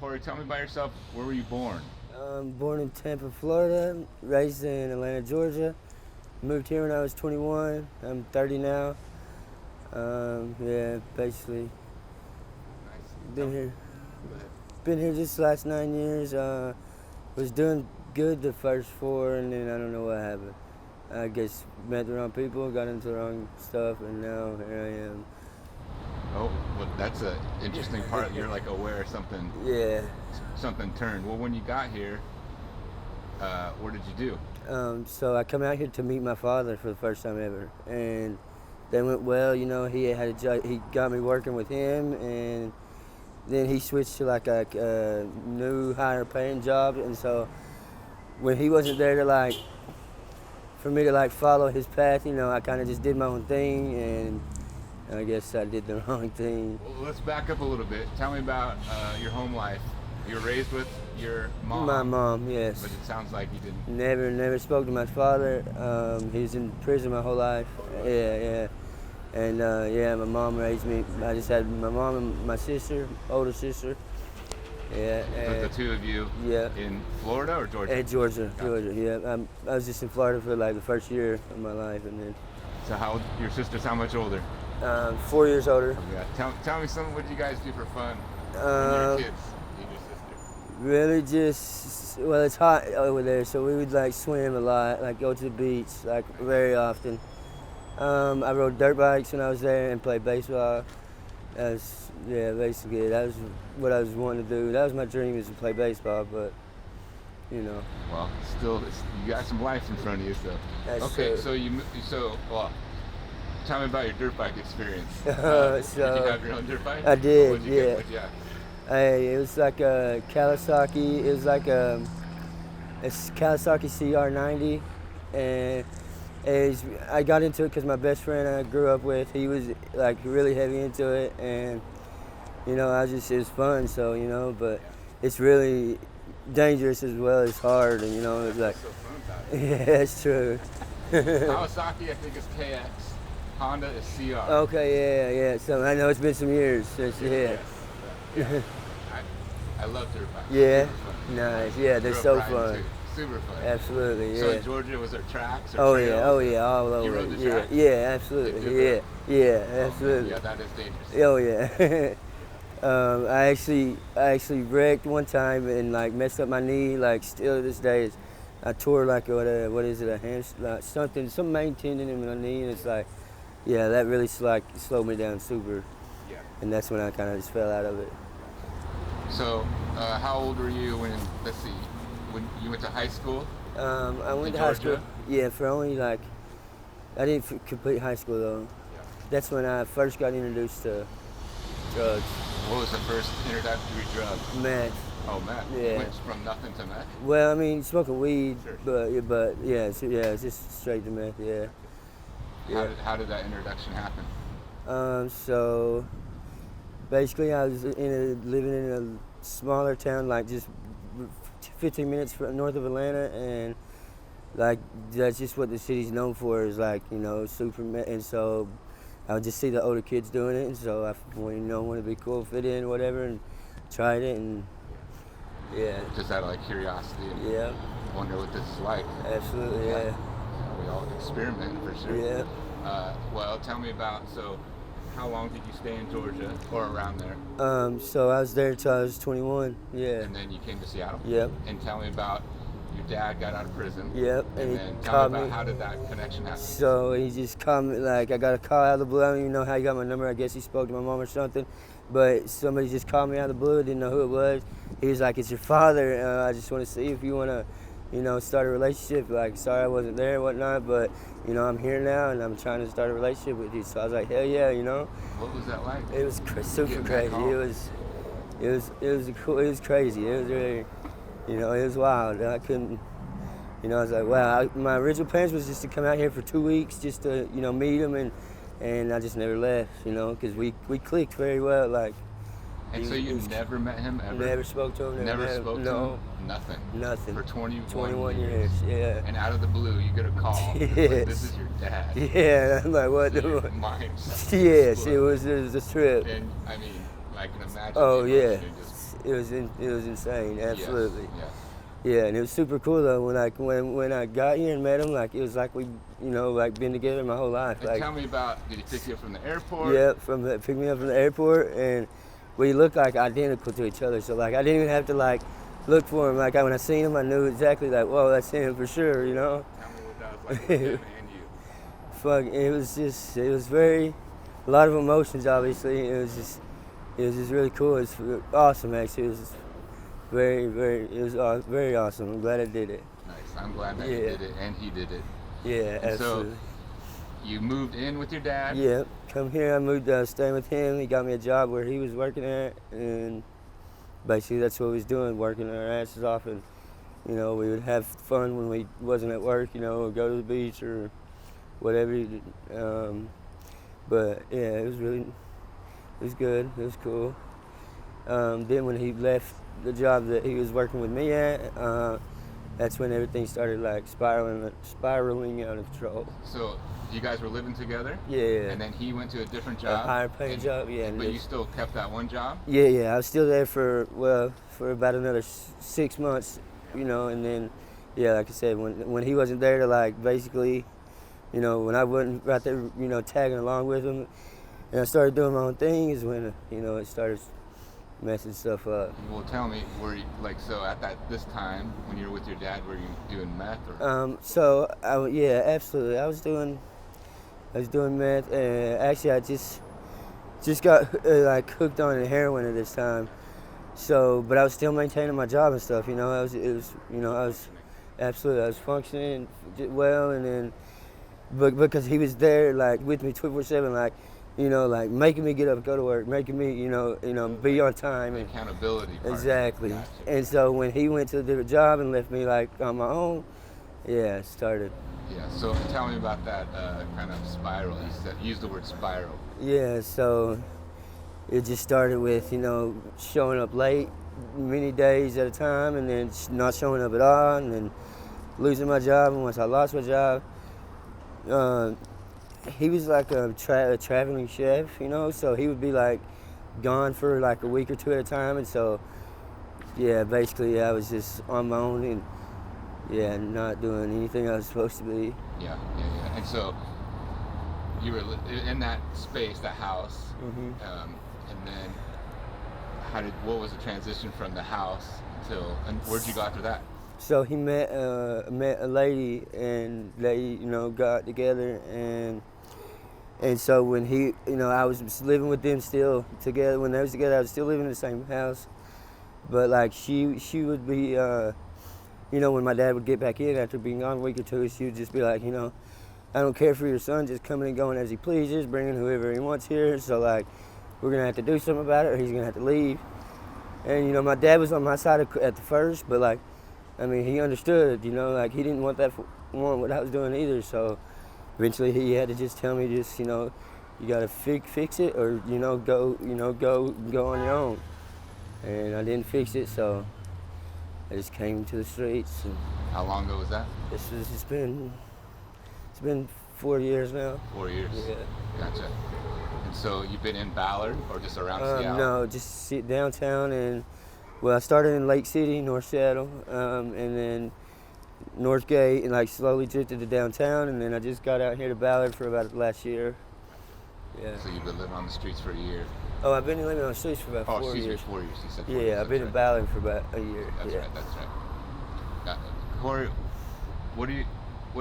Korey, tell me about yourself. Where were you born? Born in Tampa, Florida, raised in Atlanta, Georgia. Moved here when I was 21. I'm 30 now. Yeah, basically Nice. been here. Go ahead. Been here just the last 9 years. Was doing good the first four, and then I don't know what happened. I guess met the wrong people, got into the wrong stuff, and now here I am. Oh, well, that's an interesting part. You're like aware something Yeah. something turned. Well, when you got here, what did you do? So I come out here to meet my father for the first time ever, and that went well. You know, he had a job. He got me working with him, and then he switched to like a new higher paying job. And so when he wasn't there to like for me to like follow his path, you know, I kind of just did my own thing, and I guess I did the wrong thing. Well, let's back up a little bit. Tell me about your home life. You were raised with your mom. My mom, yes. But it sounds like you didn't. Never spoke to my father. He was in prison my whole life. Yeah. And yeah, my mom raised me. I just had my mom and my sister, older sister. Yeah. So the two of you Yeah. in Florida or Georgia? At Georgia, Gotcha. Georgia. Yeah. I was just in Florida for like the first year of my life, and then So your sister's how much older? 4 years older. Yeah. Tell me something. What did you guys do for fun when you Uh, were kids? You and your sister. Really, just well, it's hot over there, so we would like swim a lot, like go to the beach, like very often. I rode dirt bikes when I was there and played baseball. Yeah, basically that was what I was wanting to do. That was my dream, is to play baseball, but you know. Well, still, you got some life in front of you, so. That's Okay, true. well, tell me about your dirt bike experience. Did you So have your own dirt bike? I did, What'd you yeah. get? What'd you have? it was like a Kawasaki. It was like a Kawasaki CR90, and I got into it because my best friend I grew up with, he was like really heavy into it, and you know, it was fun. So you know, but it's really dangerous as well as hard, and you know, it's like What's so fun about it? yeah, it's true. Kawasaki, I think, is KX. Honda is CR. Okay, yeah. So I know it's been some years. Yeah. I love dirt bikes. Yeah. Super fun. Nice. Yeah, they're Grew up so riding fun. too. Super fun. Absolutely, yeah. So in Georgia, was there tracks or Oh trails? yeah, all over. You rode the Yeah, track? yeah, Did absolutely. you Yeah, do yeah, Oh, absolutely. yeah, that is dangerous. Oh yeah. I actually wrecked one time and like messed up my knee. Like still to this day, I tore like what is it, a like some main tendon in my knee, and it's like, yeah, that really slowed me down super, Yeah. and that's when I kind of just fell out of it. So, how old were you let's see, when you went to high school? I went In to high school. Georgia? Yeah, for only like, I didn't complete high school though. Yeah. That's when I first got introduced to drugs. What was the first introductory drug? Meth. Oh, meth. Yeah. Went from nothing to meth? Well, I mean, smoking weed, Sure. but yeah, it's just straight to meth, yeah. How did that introduction happen? So basically, I was living in a smaller town, like just 15 minutes north of Atlanta, and like that's just what the city's known for, is like, you know, super meth. And so I would just see the older kids doing it, and so I wanted to be cool, fit in, whatever, and tried it, and yeah. Just out of like curiosity and Yeah, wonder what this is like. absolutely, yeah. We all experiment for sure. Yeah. Well, tell me about, so how long did you stay in Georgia or around there? So I was there until I was 21. Yeah. And then you came to Seattle? Yep. And tell me about your dad got out of prison. Yep. And he then tell called me about me. how did that connection happen? So he just called me, like I got a call out of the blue. I don't even know how he got my number. I guess he spoke to my mom or something. But somebody just called me out of the blue. I didn't know who it was. He was like, "It's your father. I just want to see if you want to, you know, start a relationship. Like, sorry I wasn't there and whatnot, but, you know, I'm here now and I'm trying to start a relationship with you." So I was like, hell yeah, you know. What was that like? It was super Getting that crazy. call? It was crazy. It was really, you know, it was wild. I couldn't, you know, I was like, wow. My original plans was just to come out here for 2 weeks, just to, you know, meet him, and I just never left, you know, because we clicked very well. Like, And so you never met him ever? never spoke to him. Never spoke to no, him? Nothing? nothing. For 21 years, yeah. And out of the blue, you get a call. It's like, Yes. this is your dad. Yeah, I'm like, what So the your fuck? mind Yes, exploded. it was a trip. And I mean, I can imagine. Oh the yeah, emotion, just it was insane, absolutely. Yes. Yes. Yeah, and it was super cool though when I got here and met him. Like it was like we like been together my whole life. And Like tell me about, did he pick you up from the airport? yeah, picked me up from the airport, and we looked like identical to each other. So like I didn't even have to like look for him. Like when I seen him, I knew exactly like, whoa, that's him for sure. You know. Tell me what that was like with him and you. Fuck, it was very, a lot of emotions. Obviously, it was just really cool. It was awesome actually. It was very awesome. I'm glad I did it. Nice. I'm glad that you did it and he did it. Yeah, And absolutely. so you moved in with your dad? Yeah, come here. I moved staying with him. He got me a job where he was working at, and basically that's what we was doing, working our asses off, and we would have fun when we wasn't at work. Or go to the beach or whatever. But yeah, it was good. It was cool. Then when he left the job that he was working with me at, that's when everything started like spiraling out of control. So you guys were living together? Yeah. And then he went to a different A job? higher paying job, yeah. But you still kept that one job? Yeah. I was still there for about another 6 months, and then, yeah, like I said, when he wasn't there to like basically, when I wasn't right there, tagging along with him, and I started doing my own thing is when, it started messing stuff up. Well, tell me, were you, so at this time when you were with your dad, were you doing meth or? Yeah, absolutely. I was doing meth, and actually I just got like hooked on heroin at this time. So, but I was still maintaining my job and stuff. I was functioning well, and then, but because he was there like with me 24/7, like. Like making me get up and go to work, making me, be on time. The accountability part. Exactly. Gotcha. And so when he went to a different job and left me like on my own, yeah, it started. Yeah. So tell me about that kind of spiral. You used the word spiral. Yeah. So it just started with showing up late, many days at a time, and then not showing up at all, and then losing my job. And once I lost my job. He was like a traveling chef, so he would be like gone for like a week or two at a time, and so yeah, basically I was just on my own and yeah, not doing anything I was supposed to be. Yeah. And so you were in that space, that house, and then what was the transition from the house and where'd you go after that? So he met a lady, and they got together, and so when he I was living with them still together. When they was together, I was still living in the same house, but like she would be when my dad would get back in after being gone a week or two, she would just be like, I don't care for your son just coming and going as he pleases, bringing whoever he wants here, so like we're gonna have to do something about it or he's gonna have to leave. And my dad was on my side at the first, but like I mean, he understood, like he didn't want what I was doing either. So eventually he had to just tell me, you gotta fix it, or go on your own. And I didn't fix it, so I just came to the streets. And how long ago was that? It's been 4 years now. 4 years. Yeah. Gotcha. And so you've been in Ballard or just around Seattle? No, just sit downtown and. Well, I started in Lake City, North Seattle, and then Northgate, and like slowly drifted to downtown, and then I just got out here to Ballard for about last year. Yeah. So you've been living on the streets for a year? Oh, I've been living on the streets for about 4 years. Oh, excuse me, 4 years. You said 4 years. Yeah, I've been in Ballard for about a year. That's right. Korey, what do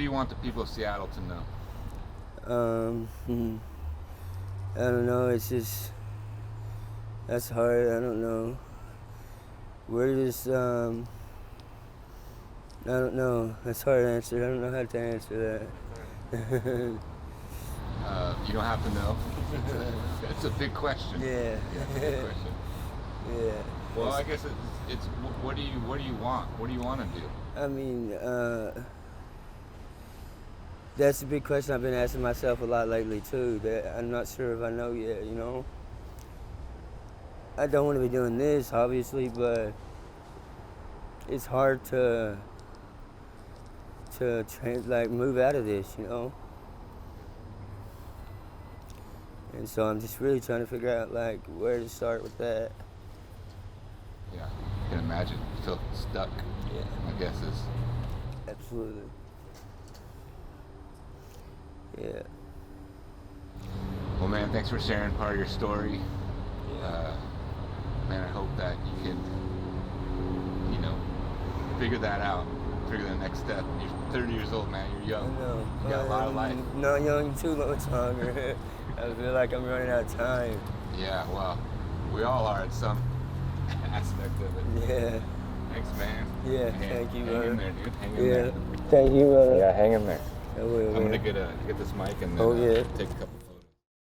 you want the people of Seattle to know? I don't know. It's just that's hard. I don't know. We're just, I don't know. That's hard to answer. I don't know how to answer that. You don't have to know. It's a big question. Yeah. It's a big question. Yeah. Well, I guess it's what do you want? What do you want to do? I mean, that's a big question I've been asking myself a lot lately too. That I'm not sure if I know yet. I don't want to be doing this, obviously, but it's hard to move out of this, And so I'm just really trying to figure out like where to start with that. can imagine. You feel stuck. Yeah. I guess is. Absolutely. Yeah. Well, man, thanks for sharing part of your story. Man, I hope that you can, figure that out, figure the next step. You're 30 years old, man. You're young. I know. You got a lot of life. Not young too much longer. I feel like I'm running out of time. Yeah, well, we all are at some aspect of it. Yeah. Thanks, man. Yeah, thank you, Hang brother. in there, dude. Hang in there. Thank you, brother. Yeah, hang in there. I will, I'm man. gonna get this mic and then Oh, yeah. take a couple.